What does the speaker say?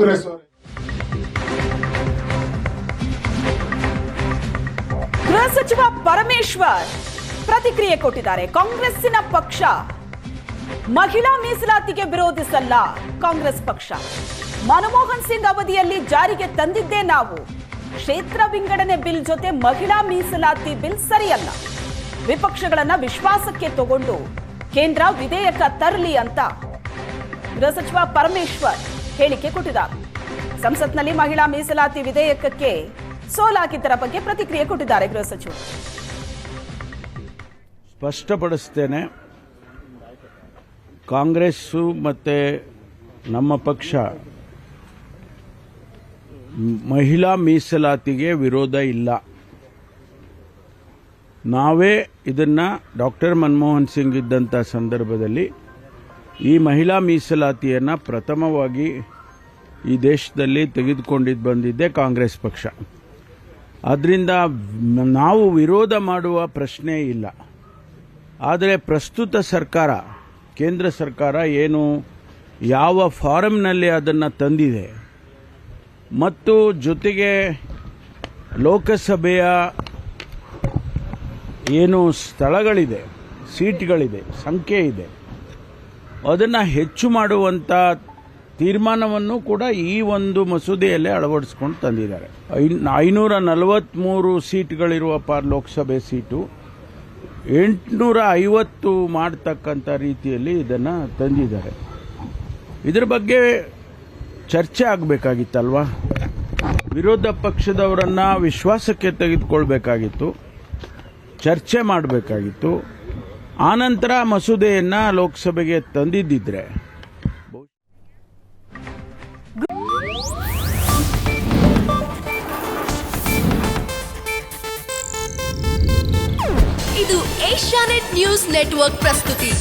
ಕಾಂಗ್ರೆಸ್ ಅವರು. ಗೃಹ ಸಚಿವ ಪರಮೇಶ್ವರ್ ಪ್ರತಿಕ್ರಿಯೆ ಕೊಟ್ಟಿದ್ದಾರೆ. ಕಾಂಗ್ರೆಸ್ಸಿನ ಪಕ್ಷ ಮಹಿಳಾ ಮೀಸಲಾತಿಗೆ ವಿರೋಧಿಸಲ್ಲ. ಕಾಂಗ್ರೆಸ್ ಪಕ್ಷ ಮನಮೋಹನ್ ಸಿಂಗ್ ಅವಧಿಯಲ್ಲಿ ಜಾರಿಗೆ ತಂದಿದ್ದೇ ನಾವು. ಕ್ಷೇತ್ರ ವಿಂಗಡಣೆ ಬಿಲ್ ಜೊತೆ ಮಹಿಳಾ ಮೀಸಲಾತಿ ಬಿಲ್ ಸರಿಯಲ್ಲ. ವಿಪಕ್ಷಗಳನ್ನ ವಿಶ್ವಾಸಕ್ಕೆ ತಗೊಂಡು ಕೇಂದ್ರ ವಿಧೇಯಕ ತರಲಿ ಅಂತ ಗೃಹ ಸಚಿವ ಪರಮೇಶ್ವರ್ ಹೇಳಿಕೆ ಕೊಟ್ಟಿದ್ದಾರೆ. ಸಂಸತ್ನಲ್ಲಿ ಮಹಿಳಾ ಮೀಸಲಾತಿ ವಿಧೇಯಕಕ್ಕೆ ಸೋಲಾಗಿದ್ದರ ಬಗ್ಗೆ ಪ್ರತಿಕ್ರಿಯೆ ಕೊಟ್ಟಿದ್ದಾರೆ ಗೃಹ ಸಚಿವರು. ಸ್ಪಷ್ಟಪಡಿಸ್ತೇನೆ, ಕಾಂಗ್ರೆಸ್ಸು ಮತ್ತೆ ನಮ್ಮ ಪಕ್ಷ ಮಹಿಳಾ ಮೀಸಲಾತಿಗೆ ವಿರೋಧ ಇಲ್ಲ. ನಾವೇ ಇದನ್ನ ಡಾಕ್ಟರ್ ಮನಮೋಹನ್ ಸಿಂಗ್ ಇದ್ದಂಥ ಸಂದರ್ಭದಲ್ಲಿ ಈ ಮಹಿಳಾ ಮೀಸಲಾತಿಯನ್ನು ಪ್ರಥಮವಾಗಿ ಈ ದೇಶದಲ್ಲಿ ತೆಗೆದುಕೊಂಡಿದ್ದು ಬಂದಿದ್ದೆ ಕಾಂಗ್ರೆಸ್ ಪಕ್ಷ. ಆದ್ದರಿಂದ ನಾವು ವಿರೋಧ ಮಾಡುವ ಪ್ರಶ್ನೆ ಇಲ್ಲ. ಆದರೆ ಪ್ರಸ್ತುತ ಸರ್ಕಾರ, ಕೇಂದ್ರ ಸರ್ಕಾರ ಏನು ಯಾವ ಫಾರಂನಲ್ಲಿ ಅದನ್ನು ತಂದಿದೆ ಮತ್ತು ಜೊತೆಗೆ ಲೋಕಸಭೆಯ ಏನು ಸ್ಥಳಗಳಿದೆ, ಸೀಟ್ಗಳಿದೆ, ಸಂಖ್ಯೆ ಇದೆ, ಅದನ್ನು ಹೆಚ್ಚು ಮಾಡುವಂಥ ತೀರ್ಮಾನವನ್ನು ಕೂಡ ಈ ಒಂದು ಮಸೂದೆಯಲ್ಲೇ ಅಳವಡಿಸ್ಕೊಂಡು ತಂದಿದ್ದಾರೆ. 543 ಸೀಟ್ಗಳಿರುವ ಲೋಕಸಭೆ ಸೀಟು 850 ಮಾಡತಕ್ಕಂಥ ರೀತಿಯಲ್ಲಿ ಇದನ್ನು ತಂದಿದ್ದಾರೆ. ಇದರ ಬಗ್ಗೆ ಚರ್ಚೆ ಆಗಬೇಕಾಗಿತ್ತಲ್ವಾ? ವಿರೋಧ ಪಕ್ಷದವರನ್ನ ವಿಶ್ವಾಸಕ್ಕೆ ತೆಗೆದುಕೊಳ್ಬೇಕಾಗಿತ್ತು, ಚರ್ಚೆ ಮಾಡಬೇಕಾಗಿತ್ತು. ಆನಂತರ ಮಸೂದೆಯನ್ನು ಲೋಕಸಭೆಗೆ ತಂದಿದ್ದಿದ್ರೆ ಇದು ಏಷ್ಯಾನೆಟ್ ನ್ಯೂಸ್ ನೆಟ್ವರ್ಕ್ ಪ್ರಸ್ತುತಿ.